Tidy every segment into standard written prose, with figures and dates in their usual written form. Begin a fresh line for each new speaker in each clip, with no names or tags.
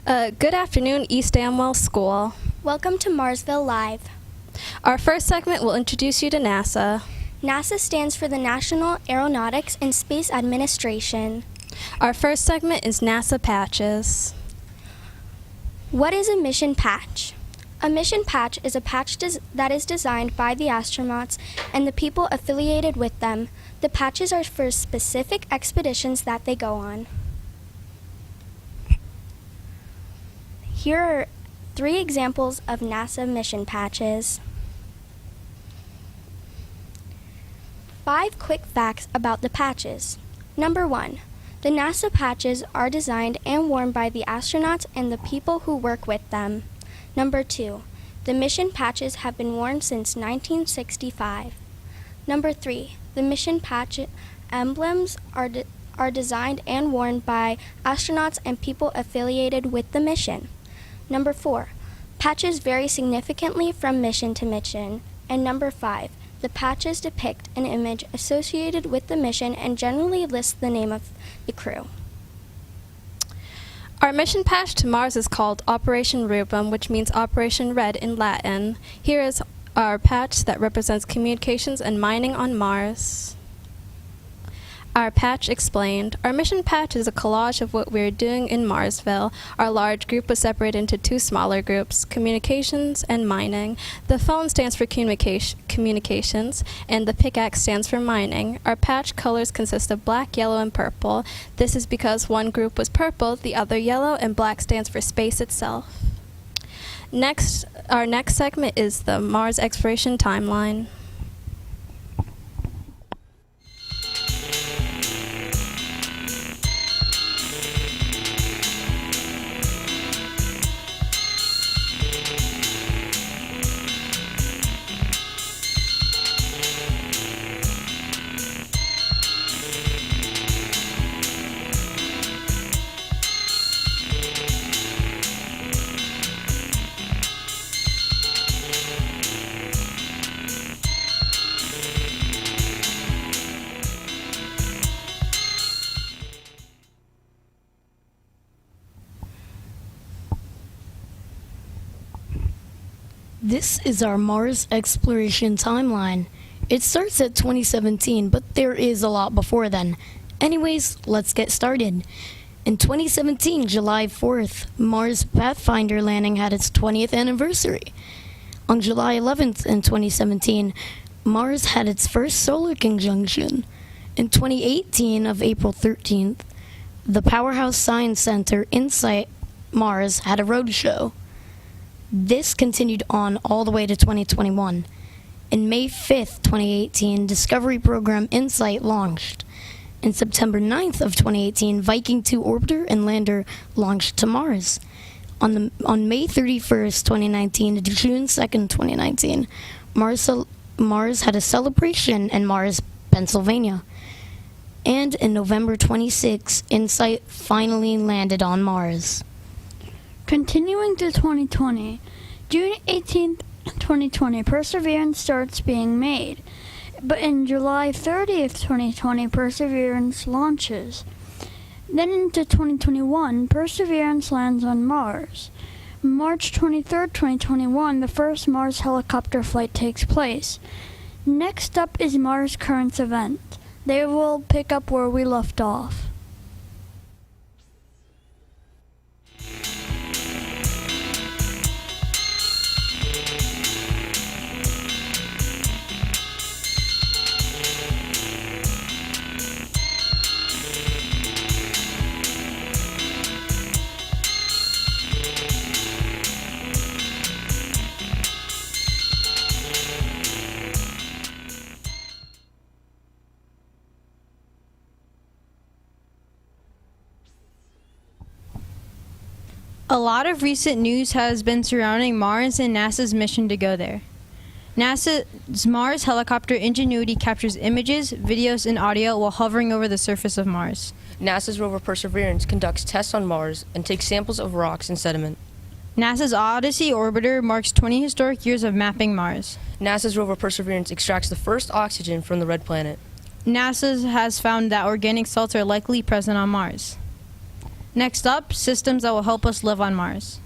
Good afternoon, East Amwell School.
Welcome to Marsville Live.
Our first segment will introduce you to NASA.
NASA stands for the National Aeronautics and Space Administration.
Our first segment is NASA Patches.
What is a mission patch? A mission patch is a patch that is designed by the astronauts and the people affiliated with them. The patches are for specific expeditions that they go on. Here are 3 examples of NASA mission patches. 5 quick facts about the patches. Number 1. The NASA patches are designed and worn by the astronauts and the people who work with them. Number 2. The mission patches have been worn since 1965. Number 3. The mission patch emblems are designed and worn by astronauts and people affiliated with the mission. Number 4. Patches vary significantly from mission to mission. And number 5. The patches depict an image associated with the mission and generally list the name of the crew.
Our mission patch to Mars is called Operation Rubrum, which means Operation Red in Latin. Here is our patch that represents communications and mining on Mars. Our patch explained. Our mission patch is a collage of what we're doing in Marsville. Our large group was separated into 2 smaller groups, communications and mining. The phone stands for communications, and the pickaxe stands for mining. Our patch colors consist of black, yellow, and purple. This is because one group was purple, the other yellow, and black stands for space itself. Our next segment is the Mars exploration timeline.
This is our Mars exploration timeline. It starts at 2017, but there is a lot before then. Anyways, let's get started. In 2017, July 4th, Mars Pathfinder landing had its 20th anniversary. On July 11th in 2017, Mars had its first solar conjunction. In 2018 of April 13th, the Powerhouse Science Center InSight Mars had a roadshow. This continued on all the way to 2021. In May 5th, 2018, Discovery Program InSight launched. In September 9th of 2018, Viking 2 orbiter and lander launched to Mars. On May 31st, 2019 to June 2nd, 2019, Mars had a celebration in Mars, Pennsylvania. And in November 26th, InSight finally landed on Mars.
Continuing to 2020, June 18th, 2020, Perseverance starts being made. But in July 30th, 2020, Perseverance launches. Then into 2021, Perseverance lands on Mars. March 23rd, 2021, the first Mars helicopter flight takes place. Next up is Mars Currents event. They will pick up where we left off.
A lot of recent news has been surrounding Mars and NASA's mission to go there. NASA's Mars helicopter Ingenuity captures images, videos, and audio while hovering over the surface of Mars.
NASA's rover Perseverance conducts tests on Mars and takes samples of rocks and sediment.
NASA's Odyssey orbiter marks 20 historic years of mapping Mars.
NASA's rover Perseverance extracts the first oxygen from the red planet.
NASA has found that organic salts are likely present on Mars. Next up, systems that will help us live on Mars.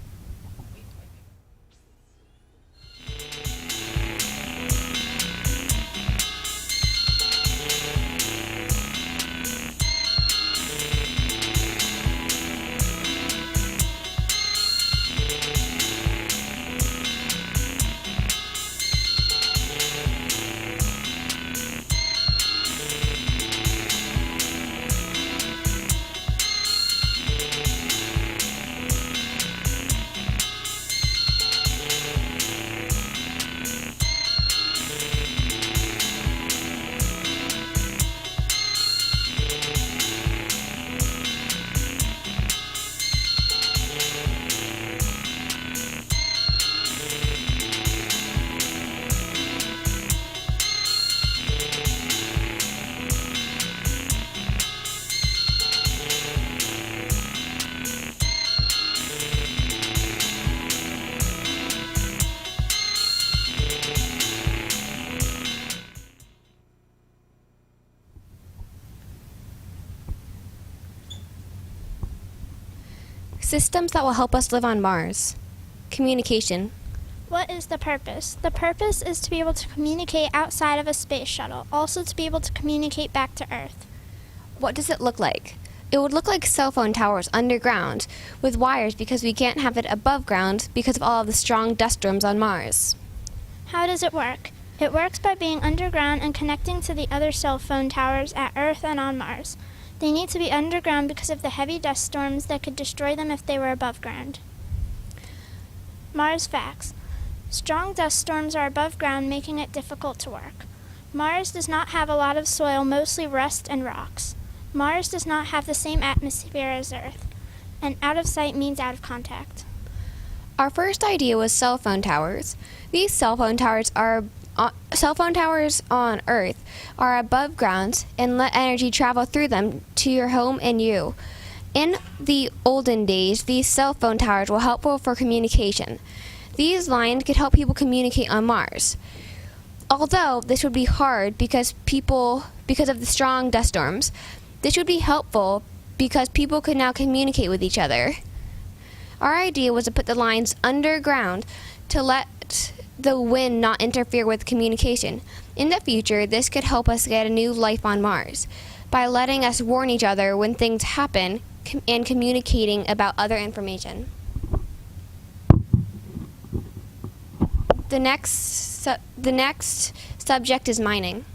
Systems that will help us live on Mars. Communication.
What is the purpose? The purpose is to be able to communicate outside of a space shuttle, also to be able to communicate back to Earth.
What does it look like? It would look like cell phone towers underground with wires because we can't have it above ground because of all of the strong dust storms on Mars.
How does it work? It works by being underground and connecting to the other cell phone towers at Earth and on Mars. They need to be underground because of the heavy dust storms that could destroy them if they were above ground. Mars facts. Strong dust storms are above ground, making it difficult to work. Mars does not have a lot of soil, mostly rust and rocks. Mars does not have the same atmosphere as Earth, and out of sight means out of contact.
Our first idea was cell phone towers. These cell phone towers on Earth are above ground and let energy travel through them to your home and you. In the olden days, these cell phone towers were helpful for communication. These lines could help people communicate on Mars. Although this would be hard because of the strong dust storms, this would be helpful because people could now communicate with each other. Our idea was to put the lines underground to let the wind not interfere with communication. In the future, this could help us get a new life on Mars by letting us warn each other when things happen and communicating about other information. The next subject is mining.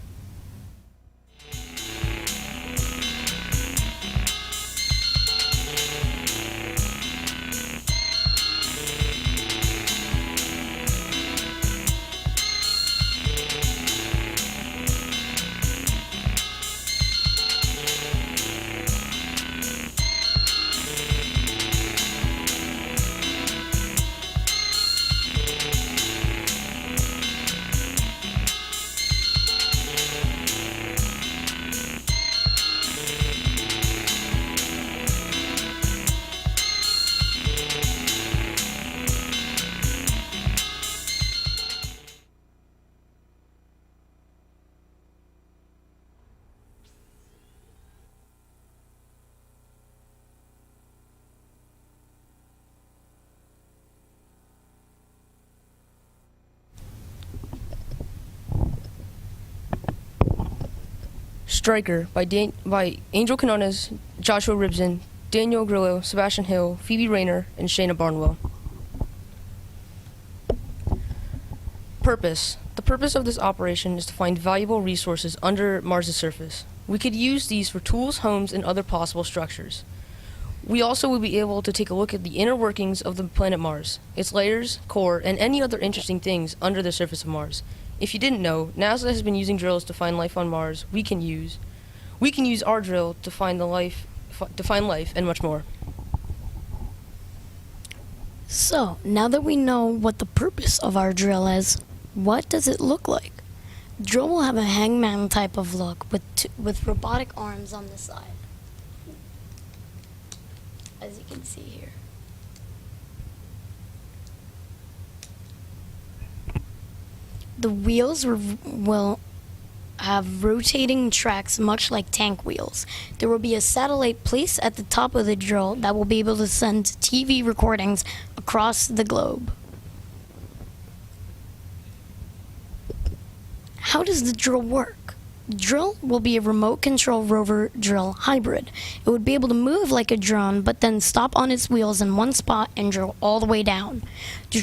Striker by Angel Canones, Joshua Ribson, Daniel Grillo, Sebastian Hill, Phoebe Rayner, and Shayna Barnwell. Purpose. The purpose of this operation is to find valuable resources under Mars' surface. We could use these for tools, homes, and other possible structures. We also will be able to take a look at the inner workings of the planet Mars, its layers, core, and any other interesting things under the surface of Mars. If you didn't know, NASA has been using drills to find life on Mars. We can use our drill to find life and much more.
So, now that we know what the purpose of our drill is, what does it look like? The drill will have a hangman type of look with robotic arms on the side, as you can see here. The wheels will have rotating tracks much like tank wheels. There will be a satellite placed at the top of the drill that will be able to send TV recordings across the globe. How does the drill work? The drill will be a remote control rover drill hybrid. It would be able to move like a drone, but then stop on its wheels in one spot and drill all the way down. The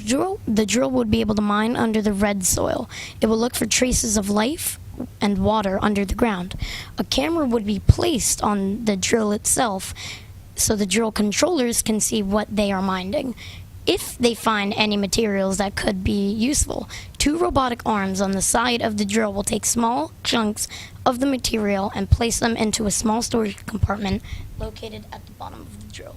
drill would be able to mine under the red soil. It will look for traces of life and water under the ground. A camera would be placed on the drill itself so the drill controllers can see what they are mining. If they find any materials that could be useful, 2 robotic arms on the side of the drill will take small chunks of the material and place them into a small storage compartment located at the bottom of the drill.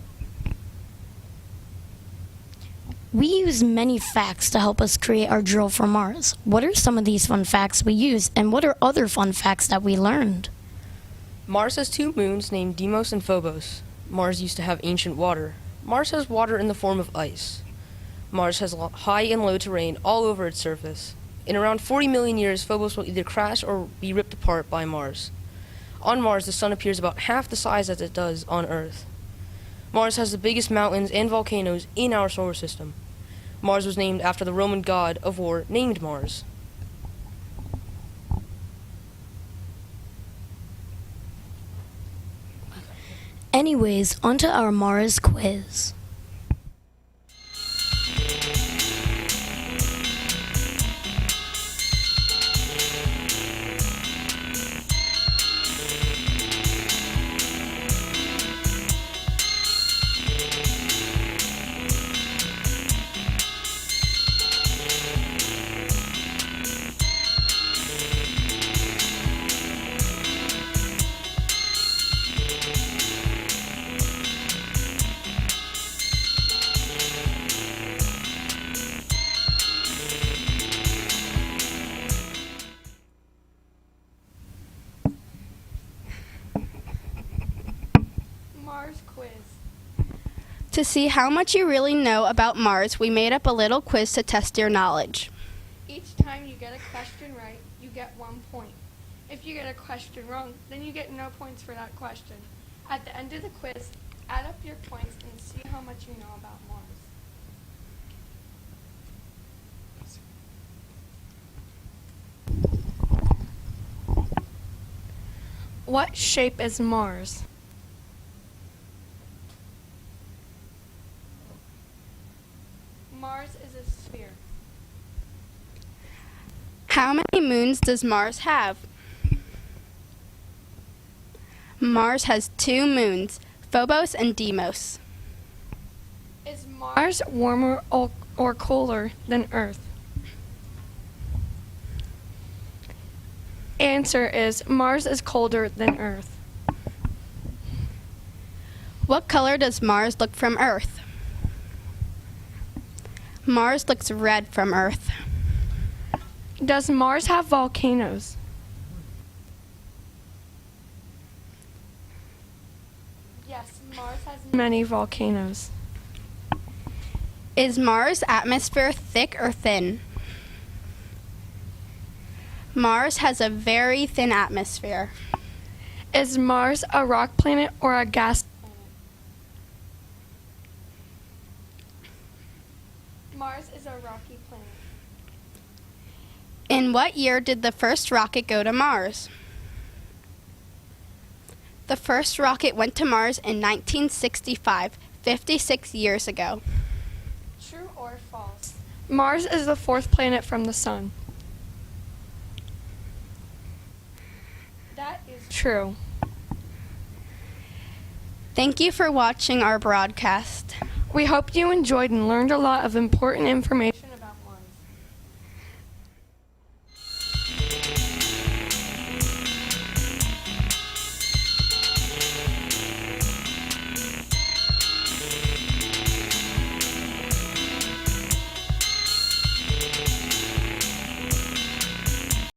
We use many facts to help us create our drill for Mars. What are some of these fun facts we use, and what are other fun facts that we learned?
Mars has 2 moons named Deimos and Phobos. Mars used to have ancient water. Mars has water in the form of ice. Mars has high and low terrain all over its surface. In around 40 million years, Phobos will either crash or be ripped apart by Mars. On Mars, the sun appears about half the size as it does on Earth. Mars has the biggest mountains and volcanoes in our solar system. Mars was named after the Roman god of war named Mars.
Anyways, onto our Mars quiz.
Mars quiz.
To see how much you really know about Mars, we made up a little quiz to test your knowledge.
Each time you get a question right, you get 1 point. If you get a question wrong, then you get no points for that question. At the end of the quiz, add up your points and see how much you know about Mars. What shape is Mars? Mars is a sphere.
How many moons does Mars have? Mars has 2 moons, Phobos and Deimos.
Is Mars warmer or cooler than Earth? Answer is Mars is colder than Earth.
What color does Mars look from Earth? Mars looks red from Earth.
Does Mars have volcanoes? Yes, Mars has many volcanoes.
Is Mars' atmosphere thick or thin? Mars has a very thin atmosphere.
Is Mars a rock planet or a gas planet? Mars is a rocky planet.
In what year did the first rocket go to Mars? The first rocket went to Mars in 1965, 56 years ago.
True or false? Mars is the 4th planet from the Sun. That is true.
Thank you for watching our broadcast.
We hope you enjoyed and learned a lot of important information